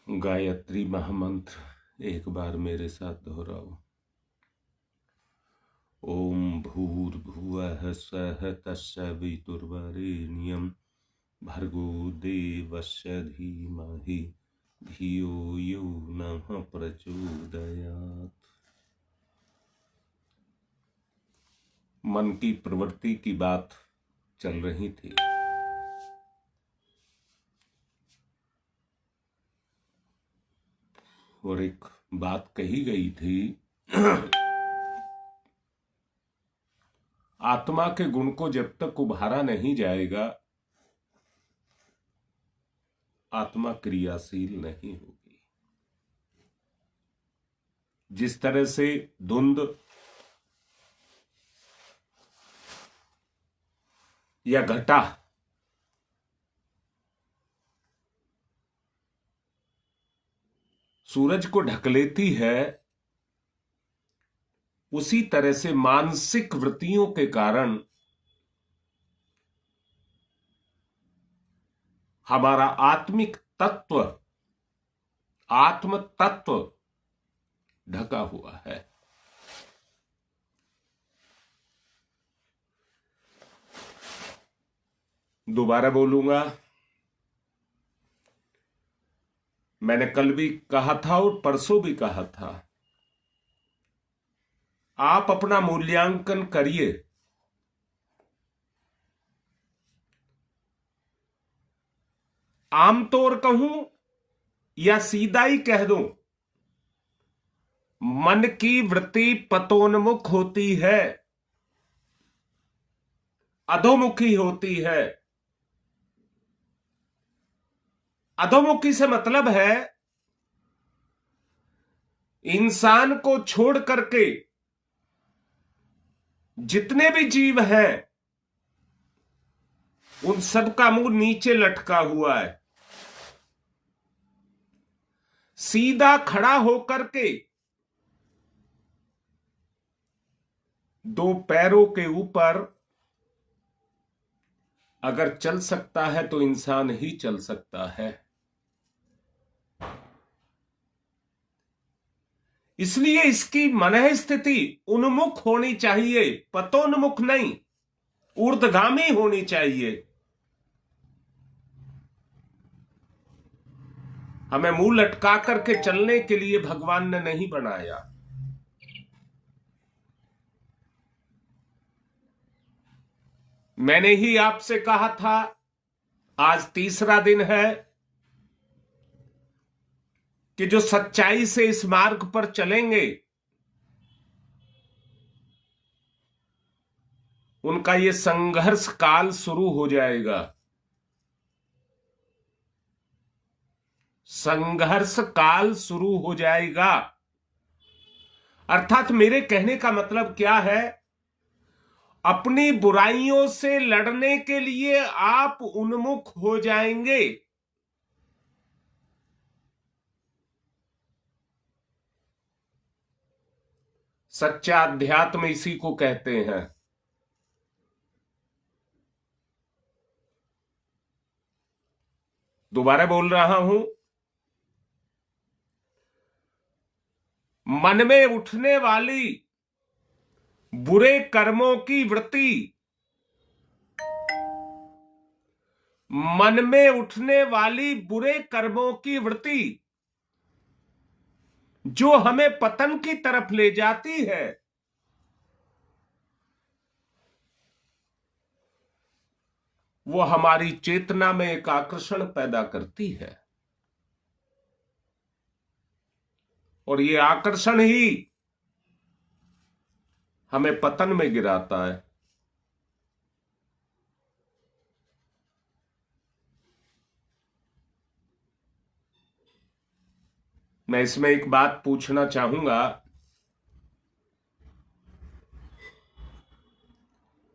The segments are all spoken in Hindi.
गायत्री महामंत्र एक बार मेरे साथ दोहराओ। ओम भूर्भुवः स्वः तत्सवितुर्वरेण्यं भर्गो देवस्य धीमहि धियो यो नः प्रचोदयात्। मन की प्रवृत्ति की बात चल रही थी। और एक बात कही गई थी, आत्मा के गुण को जब तक उभारा नहीं जाएगा, आत्मा क्रियाशील नहीं होगी। जिस तरह से धुंध या घटा सूरज को ढक लेती है, उसी तरह से मानसिक वृत्तियों के कारण हमारा आत्मिक तत्व, आत्म तत्व ढका हुआ है। दोबारा बोलूंगा, मैंने कल भी कहा था और परसों भी कहा था, आप अपना मूल्यांकन करिए। आमतौर कहूं या सीधा ही कह दूं, मन की वृत्ति पतोन्मुख होती है, अधोमुखी होती है। अधोमुखी से मतलब है इंसान को छोड़ करके जितने भी जीव हैं उन सब का मुंह नीचे लटका हुआ है। सीधा खड़ा होकर के दो पैरों के ऊपर अगर चल सकता है तो इंसान ही चल सकता है। इसलिए इसकी मनः स्थिति उन्मुख होनी चाहिए, पतोन्मुख नहीं, ऊर्ध्वगामी होनी चाहिए। हमें मुंह लटका करके चलने के लिए भगवान ने नहीं बनाया। मैंने ही आपसे कहा था, आज तीसरा दिन है कि जो सच्चाई से इस मार्ग पर चलेंगे उनका ये संघर्ष काल शुरू हो जाएगा। संघर्ष काल शुरू हो जाएगा। अर्थात मेरे कहने का मतलब क्या है, अपनी बुराइयों से लड़ने के लिए आप उन्मुख हो जाएंगे। सच्चा अध्यात्म इसी को कहते हैं। दोबारा बोल रहा हूं, मन में उठने वाली बुरे कर्मों की वृत्ति, मन में उठने वाली बुरे कर्मों की वृत्ति जो हमें पतन की तरफ ले जाती है, वो हमारी चेतना में एक आकर्षण पैदा करती है और ये आकर्षण ही हमें पतन में गिराता है। मैं इसमें एक बात पूछना चाहूंगा,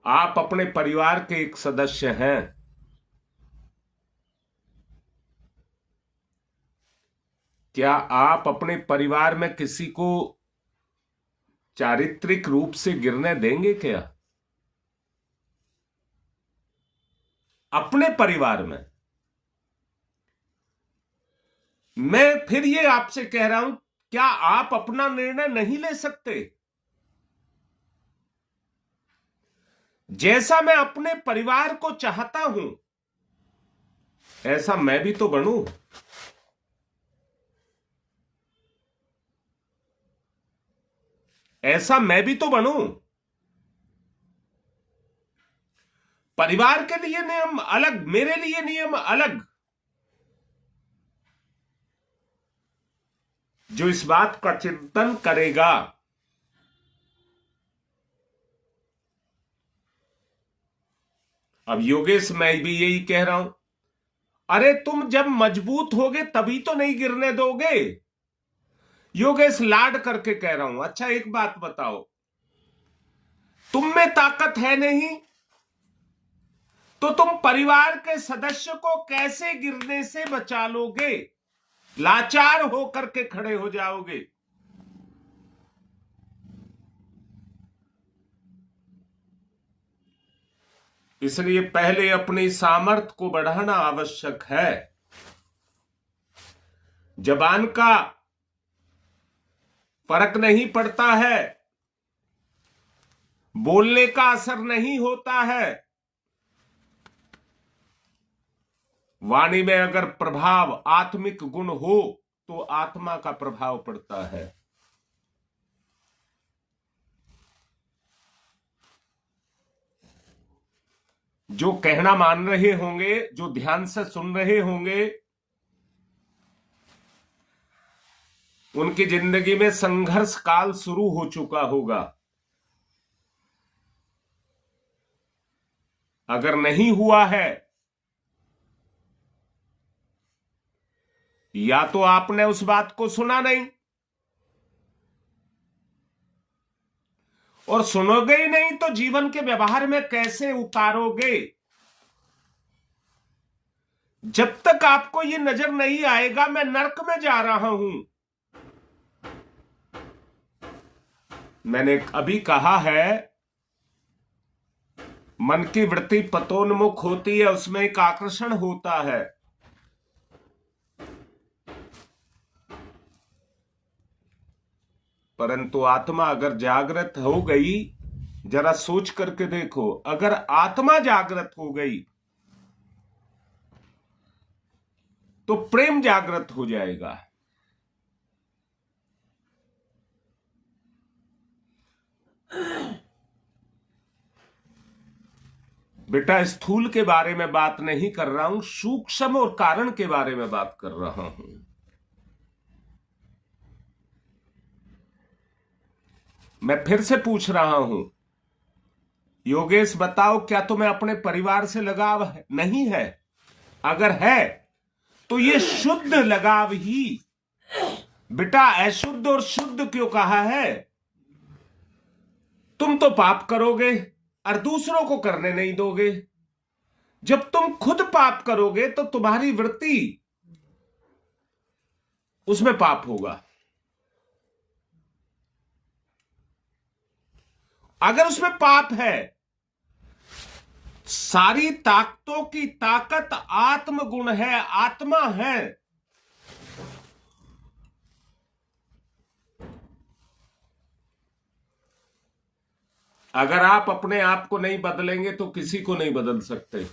आप अपने परिवार के एक सदस्य हैं, क्या आप अपने परिवार में किसी को चारित्रिक रूप से गिरने देंगे क्या? अपने परिवार में मैं फिर ये आपसे कह रहा हूं, क्या आप अपना निर्णय नहीं ले सकते? जैसा मैं अपने परिवार को चाहता हूं ऐसा मैं भी तो बनूं। ऐसा मैं भी तो बनूं। परिवार के लिए नियम अलग, मेरे लिए नियम अलग। जो इस बात का चिंतन करेगा, अब योगेश मैं भी यही कह रहा हूं, अरे तुम जब मजबूत होगे तभी तो नहीं गिरने दोगे। योगेश लाड करके कह रहा हूं, अच्छा एक बात बताओ, तुम में ताकत है नहीं तो तुम परिवार के सदस्य को कैसे गिरने से बचा लोगे? लाचार होकर के खड़े हो जाओगे। इसलिए पहले अपनी सामर्थ्य को बढ़ाना आवश्यक है। जबान का फर्क नहीं पड़ता है, बोलने का असर नहीं होता है। वाणी में अगर प्रभाव आत्मिक गुण हो तो आत्मा का प्रभाव पड़ता है। जो कहना मान रहे होंगे, जो ध्यान से सुन रहे होंगे, उनकी जिंदगी में संघर्ष काल शुरू हो चुका होगा। अगर नहीं हुआ है, या तो आपने उस बात को सुना नहीं, और सुनोगे ही नहीं तो जीवन के व्यवहार में कैसे उतारोगे? जब तक आपको ये नजर नहीं आएगा मैं नरक में जा रहा हूं। मैंने अभी कहा है, मन की वृत्ति पतोन्मुख होती है, उसमें एक आकर्षण होता है। परंतु आत्मा अगर जागृत हो गई, जरा सोच करके देखो, अगर आत्मा जागृत हो गई तो प्रेम जागृत हो जाएगा। बेटा स्थूल के बारे में बात नहीं कर रहा हूं, सूक्ष्म और कारण के बारे में बात कर रहा हूं। मैं फिर से पूछ रहा हूं, योगेश बताओ, क्या तुम्हें अपने परिवार से लगाव है? नहीं है? अगर है तो ये शुद्ध लगाव ही। बेटा अशुद्ध और शुद्ध क्यों कहा है? तुम तो पाप करोगे और दूसरों को करने नहीं दोगे। जब तुम खुद पाप करोगे तो तुम्हारी वृत्ति उसमें पाप होगा। अगर उसमें पाप है, सारी ताकतों की ताकत आत्मगुण है, आत्मा है। अगर आप अपने आप को नहीं बदलेंगे तो किसी को नहीं बदल सकते।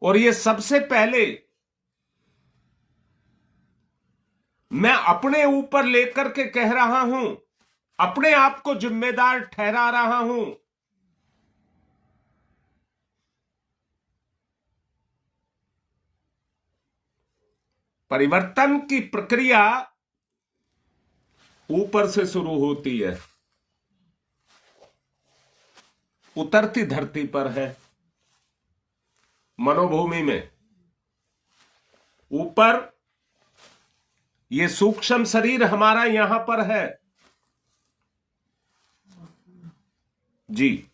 और ये सबसे पहले मैं अपने ऊपर लेकर के कह रहा हूं, अपने आप को जिम्मेदार ठहरा रहा हूं। परिवर्तन की प्रक्रिया ऊपर से शुरू होती है, उतरती धरती पर है, मनोभूमि में। ऊपर ये सूक्ष्म शरीर हमारा यहां पर है जी,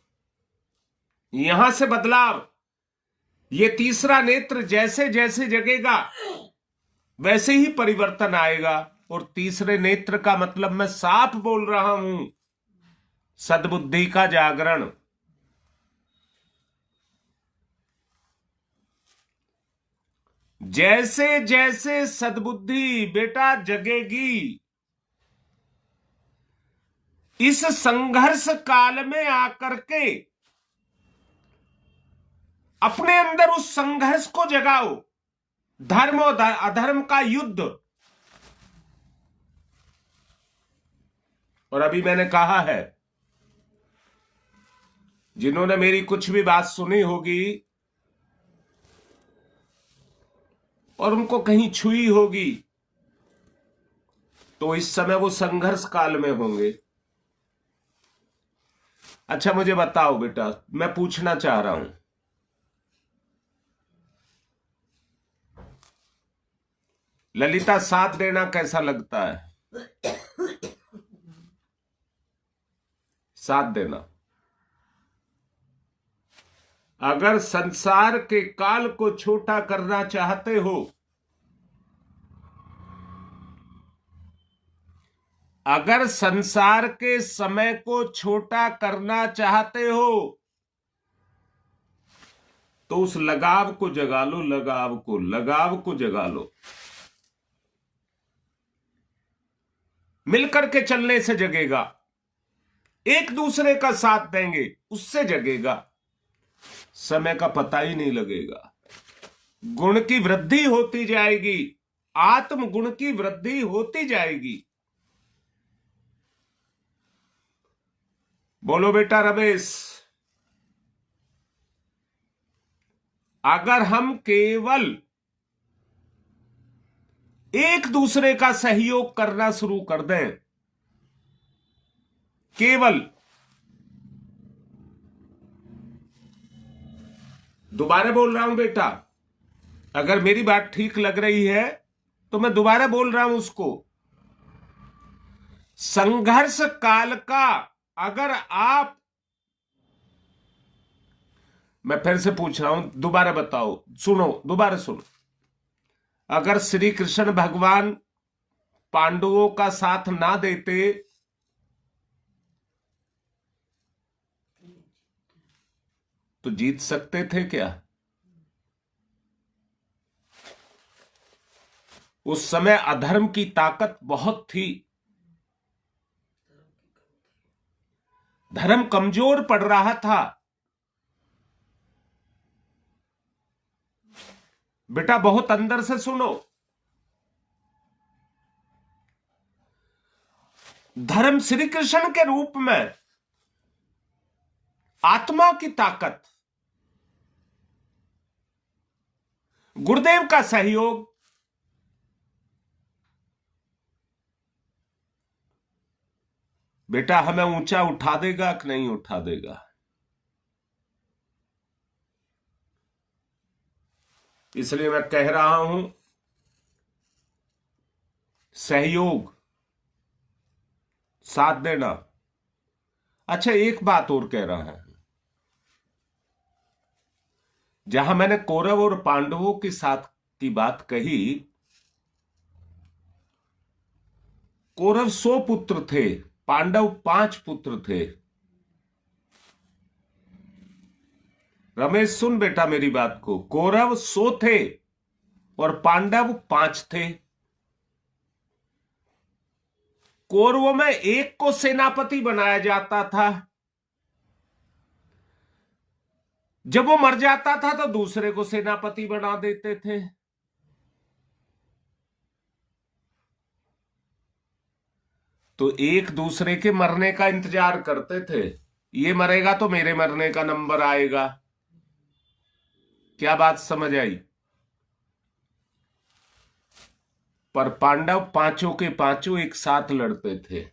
यहां से बदलाव, ये तीसरा नेत्र जैसे जैसे जगेगा वैसे ही परिवर्तन आएगा। और तीसरे नेत्र का मतलब मैं साफ बोल रहा हूं, सद्बुद्धि का जागरण। जैसे जैसे सद्बुद्धि बेटा जगेगी, इस संघर्ष काल में आकर के अपने अंदर उस संघर्ष को जगाओ। धर्म और अधर्म का युद्ध। और अभी मैंने कहा है, जिन्होंने मेरी कुछ भी बात सुनी होगी और उनको कहीं छुई होगी, तो इस समय वो संघर्ष काल में होंगे। अच्छा मुझे बताओ बेटा, मैं पूछना चाह रहा हूं, ललिता साथ देना कैसा लगता है? साथ देना। अगर संसार के काल को छोटा करना चाहते हो, अगर संसार के समय को छोटा करना चाहते हो, तो उस लगाव को जगा लो, लगाव को जगा लो। मिलकर के चलने से जगेगा, एक दूसरे का साथ देंगे उससे जगेगा, समय का पता ही नहीं लगेगा। गुण की वृद्धि होती जाएगी, आत्म गुण की वृद्धि होती जाएगी। बोलो बेटा रमेश, अगर हम केवल एक दूसरे का सहयोग करना शुरू कर दें, केवल, दोबारा बोल रहा हूं बेटा, अगर मेरी बात ठीक लग रही है तो मैं दोबारा बोल रहा हूं उसको, संघर्ष काल का अगर आप, मैं फिर से पूछ रहा हूं, दोबारा बताओ, सुनो, दोबारा सुनो। अगर श्री कृष्ण भगवान पांडवों का साथ ना देते तो जीत सकते थे क्या? उस समय अधर्म की ताकत बहुत थी, धर्म कमजोर पड़ रहा था। बेटा बहुत अंदर से सुनो, धर्म श्री कृष्ण के रूप में आत्मा की ताकत, गुरुदेव का सहयोग, बेटा हमें ऊंचा उठा देगा कि नहीं उठा देगा? इसलिए मैं कह रहा हूं, सहयोग, साथ देना। अच्छा एक बात और कह रहा हूं, जहां मैंने कौरव और पांडवों के साथ की बात कही, कौरव 100 पुत्र थे, पांडव 5 पुत्र थे। रमेश सुन बेटा मेरी बात को, कौरव 100 थे और पांडव 5 थे। कौरवों में एक को सेनापति बनाया जाता था, जब वो मर जाता था तो दूसरे को सेनापति बना देते थे। तो एक दूसरे के मरने का इंतजार करते थे, ये मरेगा तो मेरे मरने का नंबर आएगा। क्या बात समझ आई? पर पांडव पांचों के पांचों एक साथ लड़ते थे।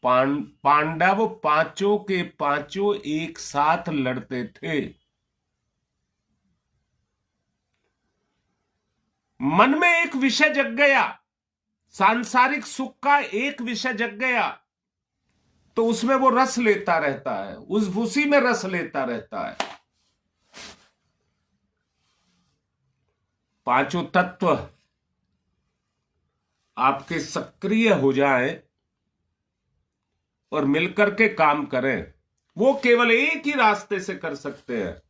पांडव पांचों के पांचों एक साथ लड़ते थे। मन में एक विषय जग गया, सांसारिक सुख का एक विषय जग गया, तो उसमें वो रस लेता रहता है, उसी में रस लेता रहता है। पांचों तत्व आपके सक्रिय हो जाएं और मिलकर के काम करें, वो केवल एक ही रास्ते से कर सकते हैं,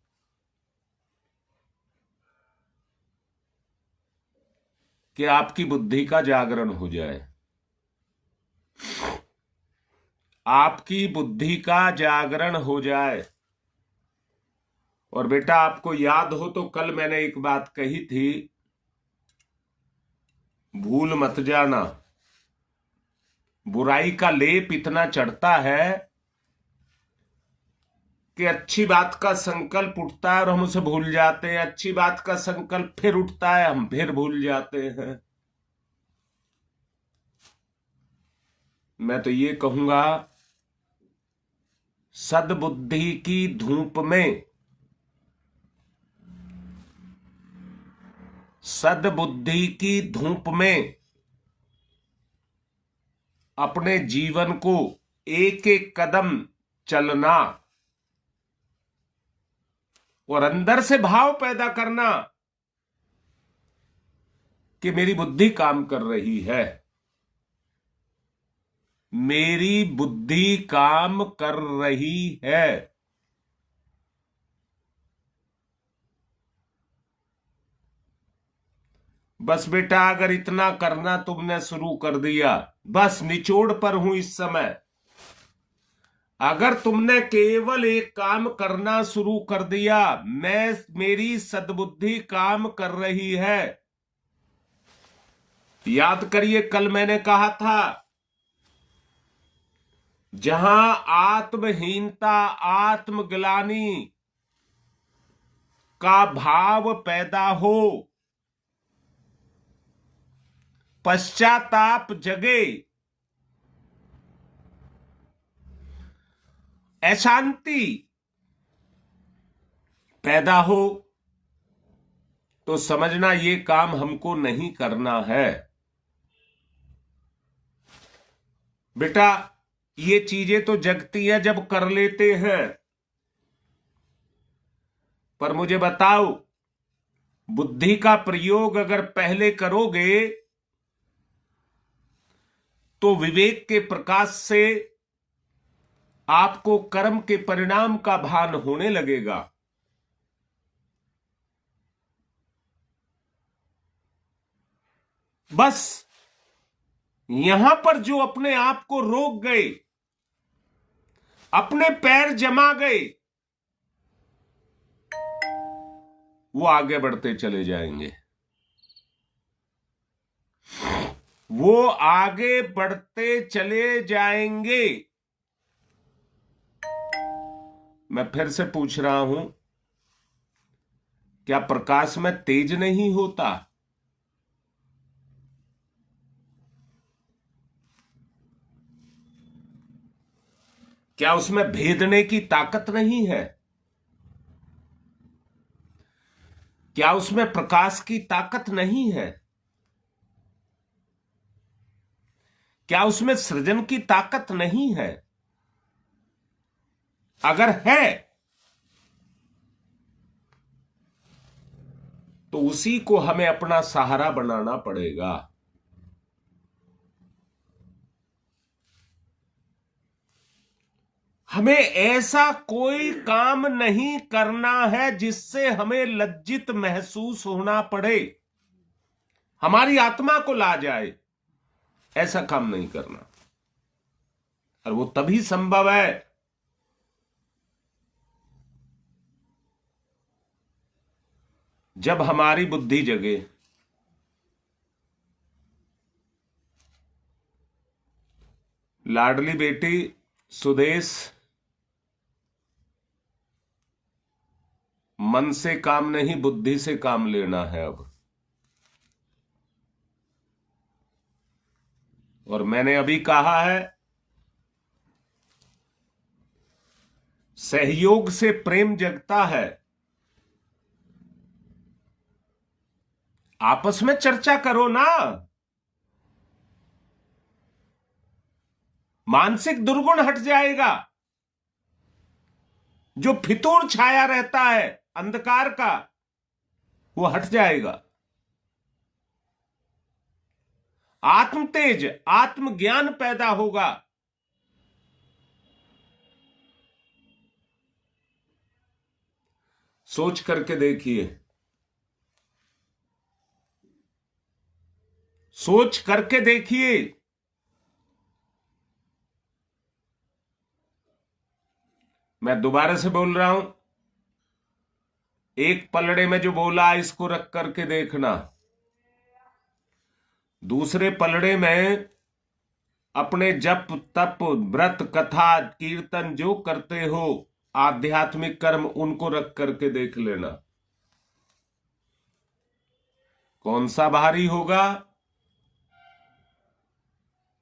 कि आपकी बुद्धि का जागरण हो जाए, आपकी बुद्धि का जागरण हो जाए। और बेटा आपको याद हो तो कल मैंने एक बात कही थी, भूल मत जाना, बुराई का लेप इतना चढ़ता है कि अच्छी बात का संकल्प उठता है और हम उसे भूल जाते हैं, अच्छी बात का संकल्प फिर उठता है, हम फिर भूल जाते हैं। मैं तो ये कहूंगा, सद्बुद्धि की धूप में, सद्बुद्धि की धूप में अपने जीवन को एक एक कदम चलना और अंदर से भाव पैदा करना कि मेरी बुद्धि काम कर रही है, मेरी बुद्धि काम कर रही है। बस बेटा अगर इतना करना तुमने शुरू कर दिया, बस निचोड़ पर हूं इस समय, अगर तुमने केवल एक काम करना शुरू कर दिया, मेरी सद्बुद्धि काम कर रही है। याद करिए कल मैंने कहा था, जहां आत्महीनता, आत्मग्लानि का भाव पैदा हो, पश्चाताप जगे, अशांति पैदा हो, तो समझना ये काम हमको नहीं करना है। बेटा ये चीजें तो जगती है जब कर लेते हैं, पर मुझे बताओ, बुद्धि का प्रयोग अगर पहले करोगे तो विवेक के प्रकाश से आपको कर्म के परिणाम का भान होने लगेगा। बस यहां पर जो अपने आप को रोक गए, अपने पैर जमा गए, वो आगे बढ़ते चले जाएंगे, वो आगे बढ़ते चले जाएंगे। मैं फिर से पूछ रहा हूं, क्या प्रकाश में तेज नहीं होता? क्या उसमें भेदने की ताकत नहीं है? क्या उसमें प्रकाश की ताकत नहीं है? क्या उसमें सृजन की ताकत नहीं है? अगर है तो उसी को हमें अपना सहारा बनाना पड़ेगा। हमें ऐसा कोई काम नहीं करना है जिससे हमें लज्जित महसूस होना पड़े, हमारी आत्मा को ला जाए, ऐसा काम नहीं करना। और वो तभी संभव है जब हमारी बुद्धि जगे। लाडली बेटी सुदेश, मन से काम नहीं, बुद्धि से काम लेना है अब। और मैंने अभी कहा है, सहयोग से प्रेम जगता है। आपस में चर्चा करो ना, मानसिक दुर्गुण हट जाएगा। जो फितूर छाया रहता है अंधकार का, वो हट जाएगा। आत्म तेज, आत्म ज्ञान पैदा होगा। सोच करके देखिए, सोच करके देखिए। मैं दोबारा से बोल रहा हूं, एक पलड़े में जो बोला इसको रख करके देखना, दूसरे पलड़े में अपने जप तप व्रत कथा कीर्तन जो करते हो आध्यात्मिक कर्म, उनको रख करके देख लेना कौन सा भारी होगा।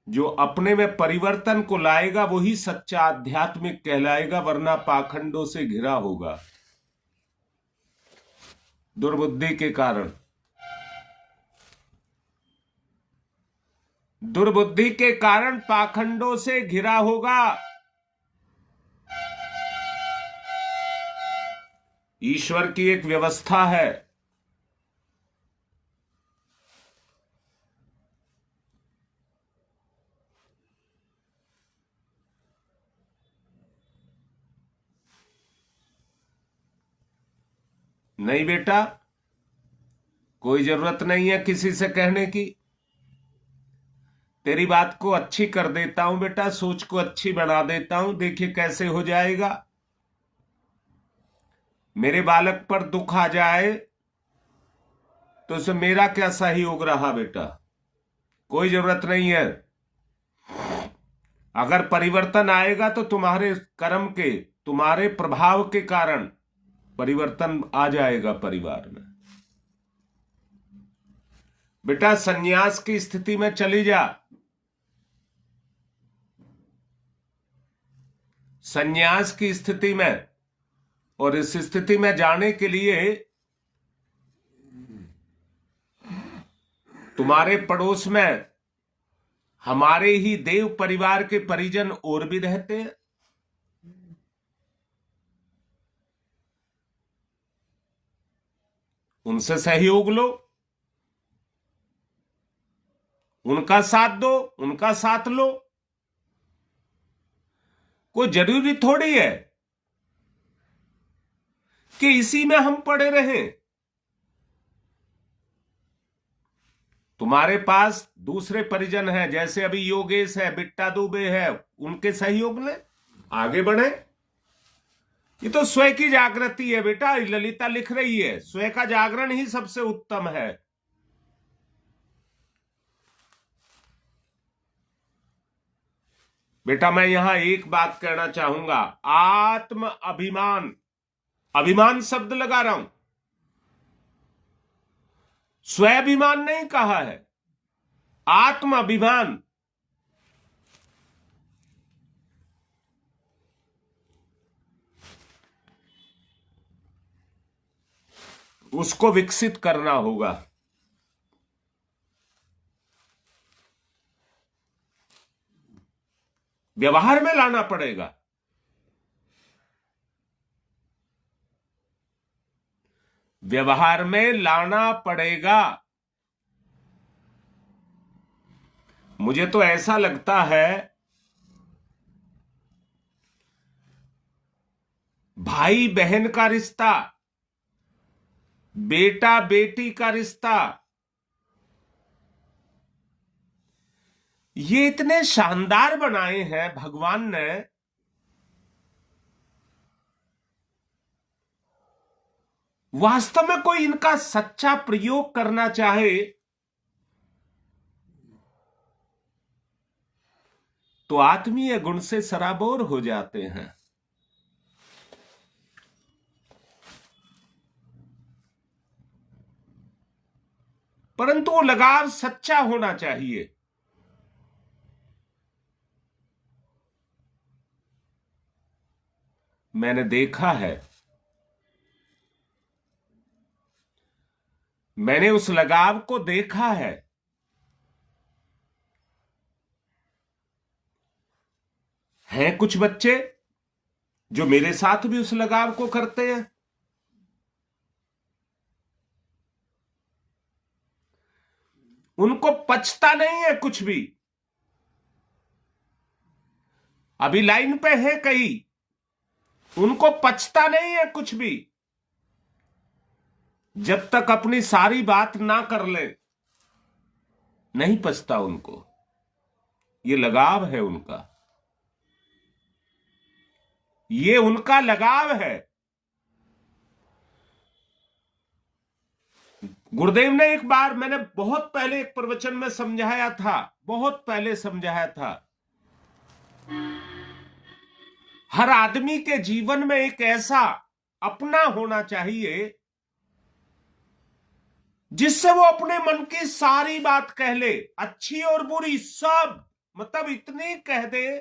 जो अपने में परिवर्तन को लाएगा वही सच्चा आध्यात्मिक कहलाएगा, वरना पाखंडों से घिरा होगा दुर्बुद्धि के कारण। दुर्बुद्धि के कारण पाखंडों से घिरा होगा। ईश्वर की एक व्यवस्था है, नहीं बेटा, कोई जरूरत नहीं है किसी से कहने की। तेरी बात को अच्छी कर देता हूं बेटा, सोच को अच्छी बना देता हूं, देखिए कैसे हो जाएगा। मेरे बालक पर दुख आ जाए तो उसे मेरा क्या सहयोग रहा बेटा, कोई जरूरत नहीं है। अगर परिवर्तन आएगा तो तुम्हारे कर्म के, तुम्हारे प्रभाव के कारण परिवर्तन आ जाएगा परिवार में। बेटा संन्यास की स्थिति में चली जा, संन्यास की स्थिति में, और इस स्थिति में जाने के लिए तुम्हारे पड़ोस में हमारे ही देव परिवार के परिजन और भी रहते हैं, उनसे सहयोग लो, उनका साथ दो, उनका साथ लो। कोई जरूरी थोड़ी है कि इसी में हम पड़े रहें। तुम्हारे पास दूसरे परिजन हैं, जैसे अभी योगेश है, बिट्टा दुबे है, उनके सहयोग ले आगे बढ़े। ये तो स्वयं की जागृति है बेटा, ललिता लिख रही है, स्वयं का जागरण ही सबसे उत्तम है। बेटा मैं यहां एक बात कहना चाहूंगा, आत्म अभिमान, अभिमान शब्द लगा रहा हूं, स्वाभिमान नहीं कहा है, आत्म अभिमान। उसको विकसित करना होगा। व्यवहार में लाना पड़ेगा। व्यवहार में लाना पड़ेगा। मुझे तो ऐसा लगता है भाई बहन का रिश्ता, बेटा बेटी का रिश्ता, ये इतने शानदार बनाए हैं भगवान ने, वास्तव में कोई इनका सच्चा प्रयोग करना चाहे तो आत्मीय गुण से सराबोर हो जाते हैं। परंतु वो लगाव सच्चा होना चाहिए। मैंने देखा है, मैंने उस लगाव को देखा है। हैं कुछ बच्चे जो मेरे साथ भी उस लगाव को करते हैं। उनको पचता नहीं है कुछ भी। अभी लाइन पे है कई, उनको पचता नहीं है कुछ भी, जब तक अपनी सारी बात ना कर ले। नहीं पछता उनको। ये लगाव है उनका, ये उनका लगाव है। गुरुदेव ने एक बार, मैंने बहुत पहले एक प्रवचन में समझाया था, बहुत पहले समझाया था, हर आदमी के जीवन में एक ऐसा अपना होना चाहिए जिससे वो अपने मन की सारी बात कह ले, अच्छी और बुरी सब, मतलब इतनी कह दे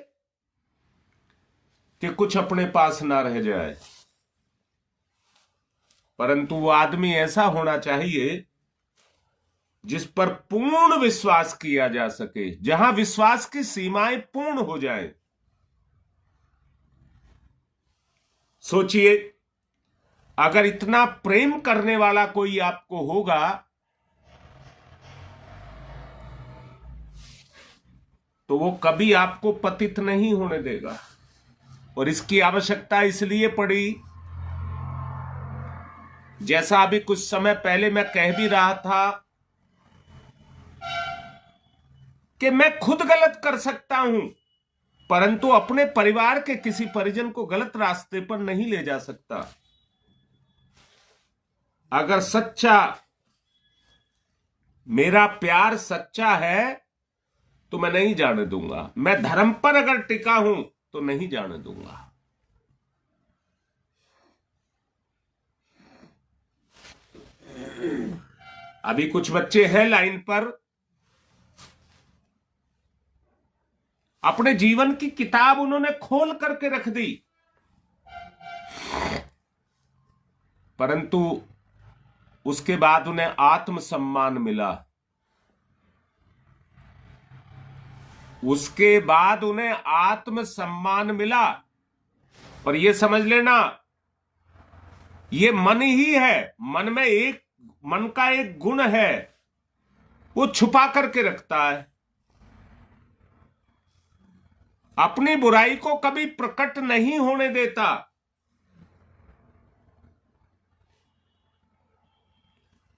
कि कुछ अपने पास ना रह जाए। परंतु वो आदमी ऐसा होना चाहिए जिस पर पूर्ण विश्वास किया जा सके, जहां विश्वास की सीमाएं पूर्ण हो जाए। सोचिए, अगर इतना प्रेम करने वाला कोई आपको होगा तो वो कभी आपको पतित नहीं होने देगा। और इसकी आवश्यकता इसलिए पड़ी, जैसा अभी कुछ समय पहले मैं कह भी रहा था, कि मैं खुद गलत कर सकता हूं परंतु अपने परिवार के किसी परिजन को गलत रास्ते पर नहीं ले जा सकता। अगर सच्चा, मेरा प्यार सच्चा है तो मैं नहीं जाने दूंगा। मैं धर्म पर अगर टिका हूं तो नहीं जाने दूंगा। अभी कुछ बच्चे हैं लाइन पर, अपने जीवन की किताब उन्होंने खोल करके रख दी, परंतु उसके बाद उन्हें आत्मसम्मान मिला। उसके बाद उन्हें आत्मसम्मान मिला। पर यह समझ लेना, यह मन ही है, मन का एक गुण है, वो छुपा करके रखता है, अपनी बुराई को कभी प्रकट नहीं होने देता।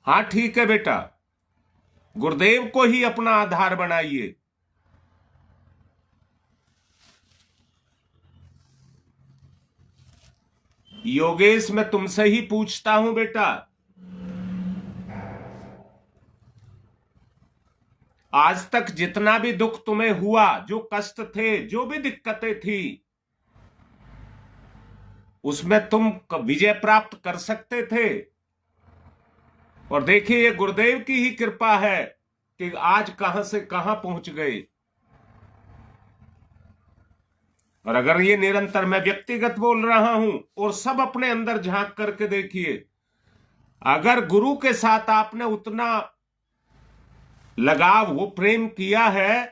हां ठीक है बेटा, गुरुदेव को ही अपना आधार बनाइए। योगेश, मैं तुमसे ही पूछता हूं बेटा, आज तक जितना भी दुख तुम्हें हुआ, जो कष्ट थे, जो भी दिक्कतें थी, उसमें तुम विजय प्राप्त कर सकते थे। और देखिए, ये गुरुदेव की ही कृपा है कि आज कहां से कहां पहुंच गए। और अगर ये निरंतर, मैं व्यक्तिगत बोल रहा हूं और सब अपने अंदर झांक करके देखिए, अगर गुरु के साथ आपने उतना लगाव, वो प्रेम किया है,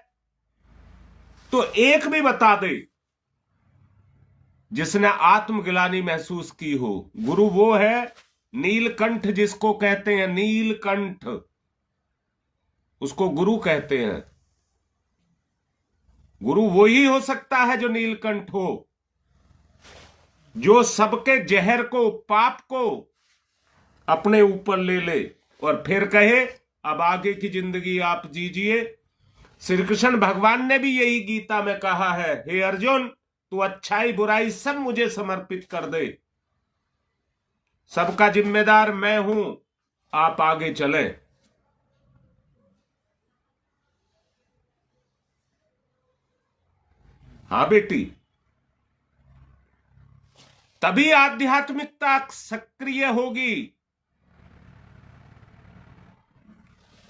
तो एक भी बता दे जिसने आत्मग्लानि महसूस की हो। गुरु वो है नीलकंठ, जिसको कहते हैं नीलकंठ, उसको गुरु कहते हैं। गुरु वो ही हो सकता है जो नीलकंठ हो, जो सबके जहर को, पाप को अपने ऊपर ले ले और फिर कहे अब आगे की जिंदगी आप जीजिए। श्री कृष्ण भगवान ने भी यही गीता में कहा है, हे अर्जुन, तू अच्छाई बुराई सब मुझे समर्पित कर दे, सबका जिम्मेदार मैं हूं, आप आगे चले। हां बेटी, तभी आध्यात्मिकता सक्रिय होगी।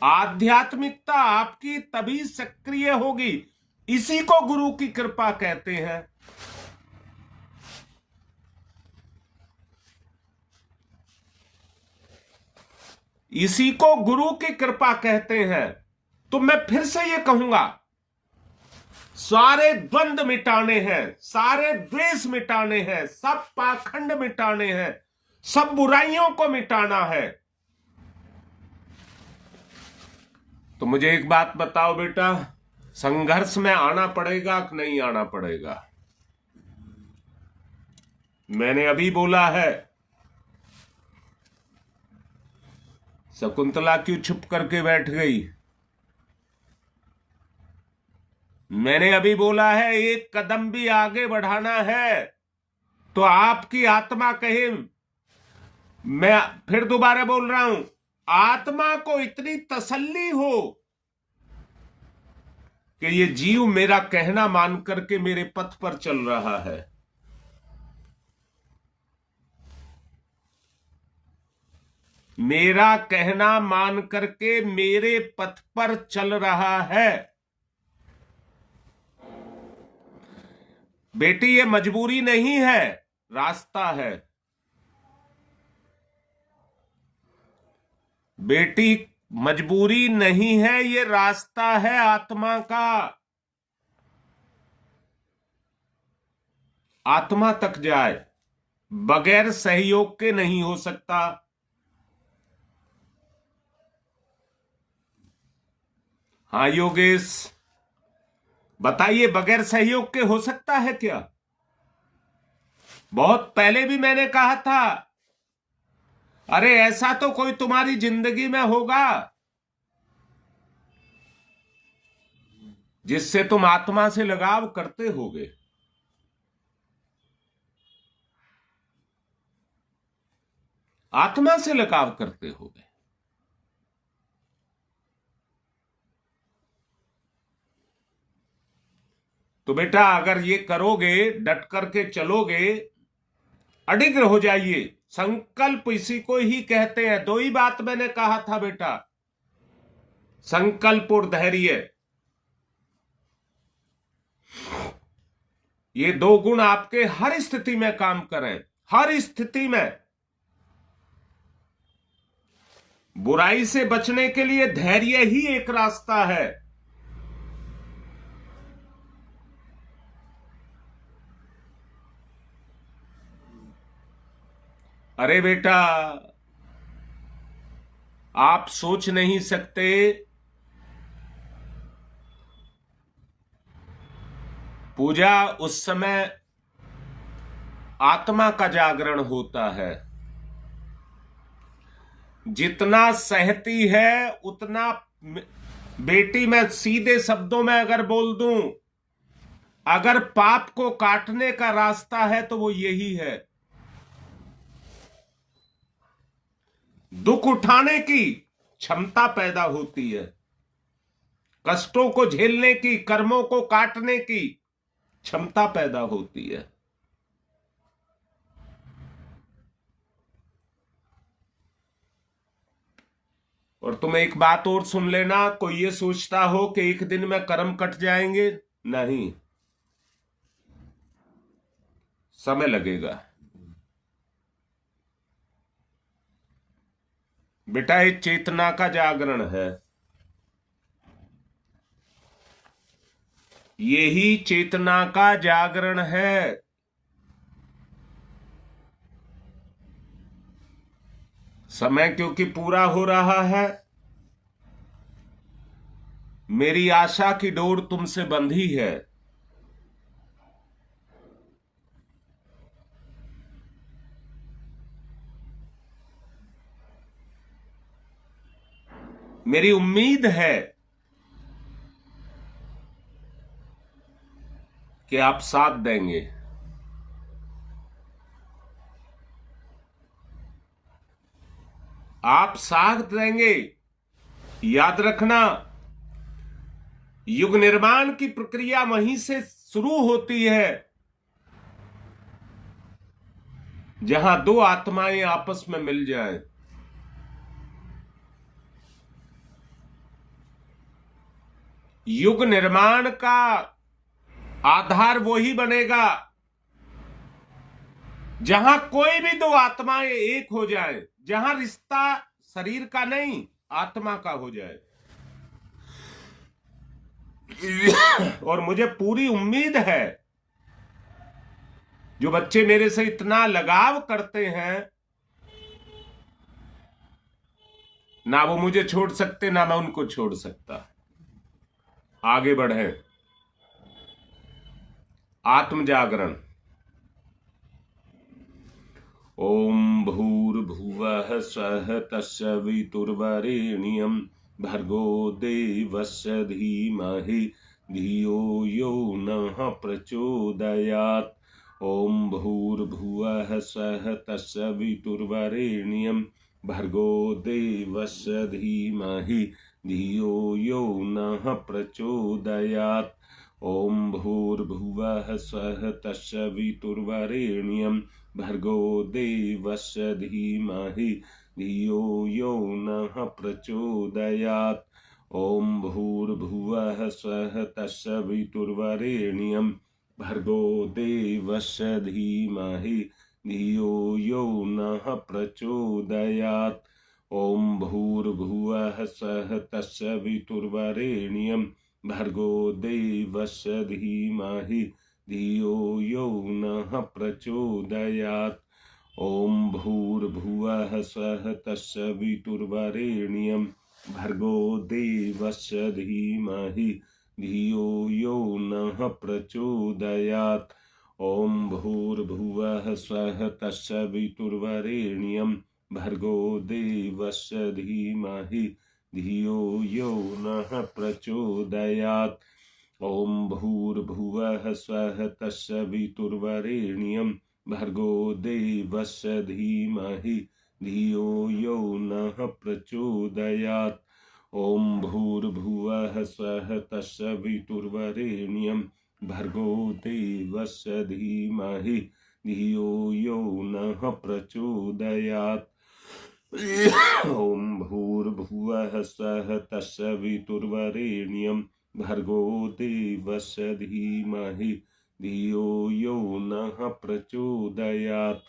आध्यात्मिकता आपकी तभी सक्रिय होगी। इसी को गुरु की कृपा कहते हैं। इसी को गुरु की कृपा कहते हैं। तो मैं फिर से ये कहूंगा, सारे द्वंद मिटाने हैं, सारे द्वेष मिटाने हैं, सब पाखंड मिटाने हैं, सब बुराइयों को मिटाना है। तो मुझे एक बात बताओ बेटा, संघर्ष में आना पड़ेगा कि नहीं आना पड़ेगा? मैंने अभी बोला है, शकुंतला क्यों चुप करके बैठ गई? मैंने अभी बोला है एक कदम भी आगे बढ़ाना है तो आपकी आत्मा कहे, मैं फिर दोबारा बोल रहा हूं, आत्मा को इतनी तसल्ली हो कि ये जीव मेरा कहना मान करके मेरे पथ पर चल रहा है। मेरा कहना मान करके मेरे पथ पर चल रहा है। बेटी ये मजबूरी नहीं है, रास्ता है। बेटी मजबूरी नहीं है, ये रास्ता है आत्मा का। आत्मा तक जाए बगैर सहयोग के नहीं हो सकता। हाँ योगेश, बताइए बगैर सहयोग के हो सकता है क्या? बहुत पहले भी मैंने कहा था, अरे ऐसा तो कोई तुम्हारी जिंदगी में होगा जिससे तुम आत्मा से लगाव करते होगे। आत्मा से लगाव करते होगे। तो बेटा अगर ये करोगे, डट करके चलोगे, अडिग हो जाइए। संकल्प इसी को ही कहते हैं। दो ही बात मैंने कहा था बेटा, संकल्प और धैर्य। ये दो गुण आपके हर स्थिति में काम करें, हर स्थिति में। बुराई से बचने के लिए धैर्य ही एक रास्ता है। अरे बेटा आप सोच नहीं सकते, पूजा उस समय आत्मा का जागरण होता है। जितना सहती है उतना, बेटी मैं सीधे शब्दों में अगर बोल दूं, अगर पाप को काटने का रास्ता है तो वो यही है। दुख उठाने की क्षमता पैदा होती है, कष्टों को झेलने की, कर्मों को काटने की क्षमता पैदा होती है। और तुम एक बात और सुन लेना, कोई ये सोचता हो कि एक दिन में कर्म कट जाएंगे, नहीं, समय लगेगा। बेटा ये चेतना का जागरण है, यही चेतना का जागरण है। समय क्योंकि पूरा हो रहा है, मेरी आशा की डोर तुमसे बंधी है। मेरी उम्मीद है कि आप साथ देंगे। आप साथ देंगे। याद रखना, युग निर्माण की प्रक्रिया वहीं से शुरू होती है जहां दो आत्माएं आपस में मिल जाएं। युग निर्माण का आधार वही बनेगा जहां कोई भी दो आत्माएं एक हो जाए, जहां रिश्ता शरीर का नहीं आत्मा का हो जाए। और मुझे पूरी उम्मीद है, जो बच्चे मेरे से इतना लगाव करते हैं, ना वो मुझे छोड़ सकते ना मैं उनको छोड़ सकता। आगे बढ़े। आत्म जागरण। ओम भूर्भुवः स्वः तस्सवितुर्वरेण्यं भर्गो देवस्य धीमहि धियो यो नः प्रचोदयात्। ओम भूर्भुवः स्वः तत्सवितुर्वरेण्यं भर्गो देवस्य धीमहि धियो यो नः प्रचोदयात्। ओम भूर्भुवः स्वः तत्सवितुर्वरेण्यं भर्गो देवस्य धीमहि धियो यो नः प्रचोदयात्। ओम भूर्भुवः स्वः तत्सवितुर्वरेण्यं भर्गो देवस्य धीमहि धियो यो नः प्रचोदयात्। ओम भूर्भुवः स्वः तत्सवितुर्वरेण्यं भर्गो देवस्य धीमहि धियो यो नः प्रचोदयात्। ओम भूर्भुवः स्वः तत्सवितुर्वरेण्यं भर्गो देवस्य धीमहि धियो यो नः प्रचोदयात्। ओम भूर्भुवः स्वः तत्सवितुर्वरेण्यं भर्गो देवस्य धीमहि धियो यो नः प्रचोदयात्। ओम भूर्भुवः स्वः तत्सवितुर्वरेण्यं भर्गो देवस्य धीमहि धियो यो नः प्रचोदयात्। ओम भूर्भुवः स्वः तत्सवितुर्वरेण्यं भर्गो देवस्य धीमहि धियो यो नः प्रचोदयात्। ओम भूर्भुवः स्वः तत्सवितुर्वरेण्यं भर्गो देवस्य धीमहि धियो यो नः प्रचोदयात्।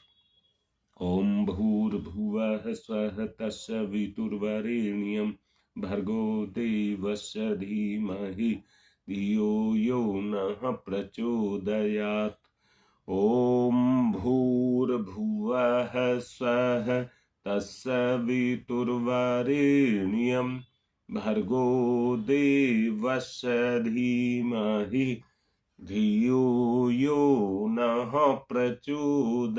ओम भूर्भुवः स्वः तत्सवितुर्वरेण्यं भर्गो देवस्य धीमहि धियो यो नः प्रचोदयात्। ओम भूर्भुवः स्वः तत्सवितुर्वरेण्यं भर्गो देवस्य धीमहि धियो यो नः प्रचोदयात्।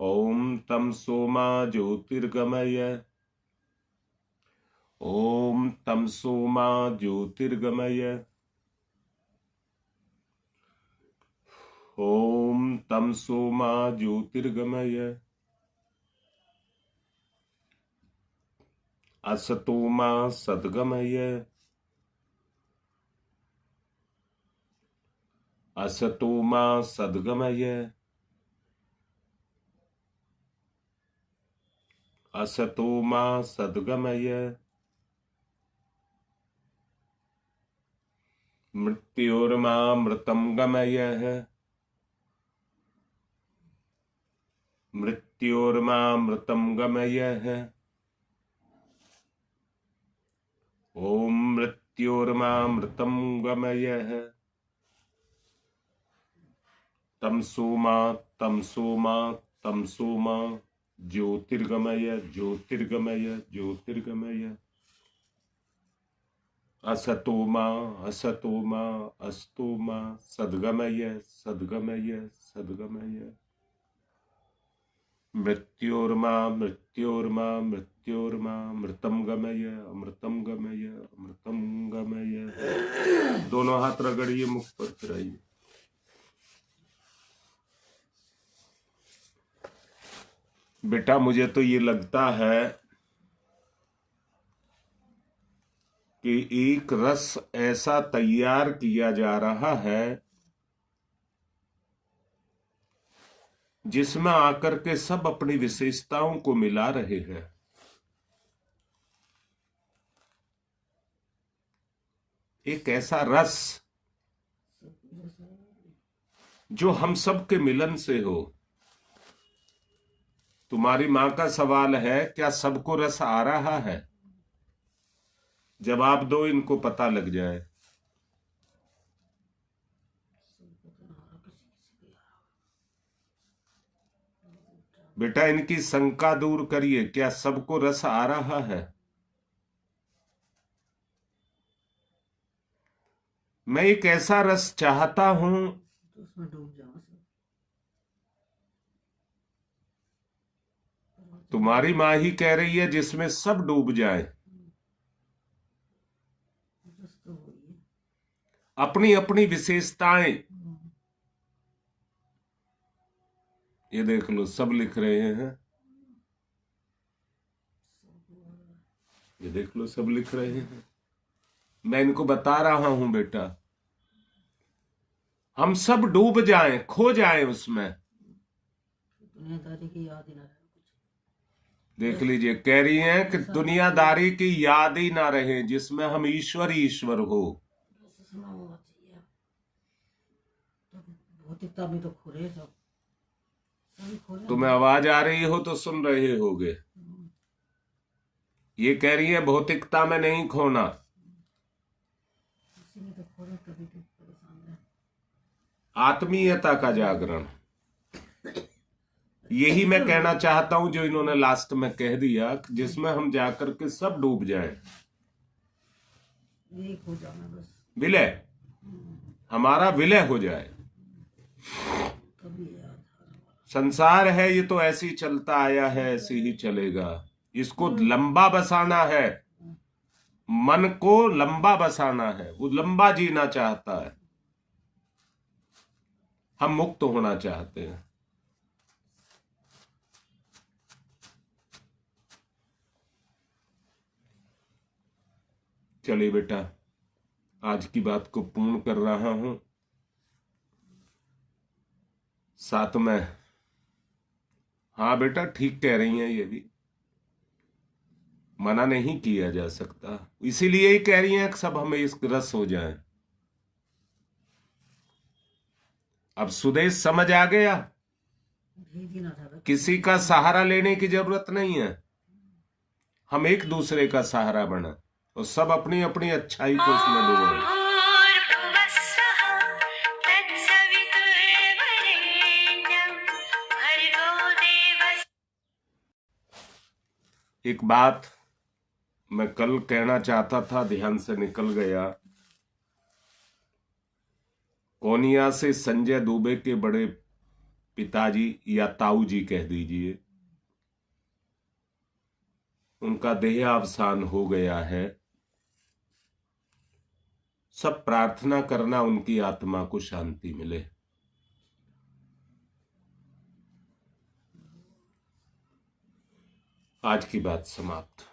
ओम तं सोमा ज्योतिर्गमय। ओम तं सोमा ज्योतिर्गमय। ओम तं सोमा ज्योतिर्गमय। असतो मा सद्गमय। असतो मा सद्गमय। असतो मा सद्गमय। मृत्योर्मा मृतं गमय। मृत्योर्मा मृतं गमय। ओम मृत्योर्मा मृतं गमय। तं सोमा ज्योतिर्गमय ज्योतिर्गमय ज्योतिर्गमय। असतो मा अस्तो मा सद्गमय सद्गमय सद्गमय। मृत्योर्मा मृतं गमय अमृतं गमय अमृतं गमय। दोनों हाथ रगड़िए मुख पर फिराइए। बेटा मुझे तो ये लगता है कि एक रस ऐसा तैयार किया जा रहा है जिसमें आकर के सब अपनी विशेषताओं को मिला रहे हैं। एक ऐसा रस जो हम सब के मिलन से हो। तुम्हारी मां का सवाल है, क्या सबको रस आ रहा है? जवाब दो, इनको पता लग जाए। बेटा इनकी शंका दूर करिए, क्या सबको रस आ रहा है? मैं एक ऐसा रस चाहता हूं तुम्हारी मां ही कह रही है जिसमें सब डूब जाए। अपनी अपनी विशेषताएं। ये देख लो सब लिख रहे हैं, ये देख लो सब लिख रहे हैं। मैं इनको बता रहा हूं बेटा, हम सब डूब जाएं, खो जाएं उसमें, दुनियादारी की याद ही ना रहे कुछ। देख लीजिए कह रही हैं कि दुनियादारी की याद ही ना रहे, जिसमें हम ईश्वर ही ईश्वर हो। सुना होना चाहिए। तो भौतिकता में तो खो रहे सब, सभी खो रहे। तुम्हें आवाज आ रही हो तो सुन रहे होगे। ये कह रही है भौतिकता में नहीं खोना, उसी में तो खो रहे, तभी तो परेशान है। आत्मीयता का जागरण। यही मैं कहना चाहता हूं जो इन्होंने लास्ट में कह दिया, जिसमें हम जाकर के सब डूब जाएं, एक हो जाना बस, विलय, हमारा विलय हो जाए। कभी याद। संसार है ये तो ऐसे ही चलता आया है, ऐसे ही चलेगा। इसको लंबा बसाना है, मन को लंबा बसाना है, वो लंबा जीना चाहता है, हम मुक्त होना चाहते हैं। चलिए बेटा, आज की बात को पूर्ण कर रहा हूं। साथ में, हाँ बेटा ठीक कह रही हैं, ये भी मना नहीं किया जा सकता, इसीलिए ही कह रही हैं कि सब हमें इस रस हो जाएं। अब सुदेश समझ आ गया, किसी का सहारा लेने की जरूरत नहीं है, हम एक दूसरे का सहारा बना और सब अपनी अपनी अच्छाई को उसमें डूबो। एक बात मैं कल कहना चाहता था, ध्यान से निकल गया। कोनिया से संजय दुबे के बड़े पिताजी या ताऊ जी कह दीजिए, उनका देहावसान हो गया है। सब प्रार्थना करना उनकी आत्मा को शांति मिले। आज की बात समाप्त।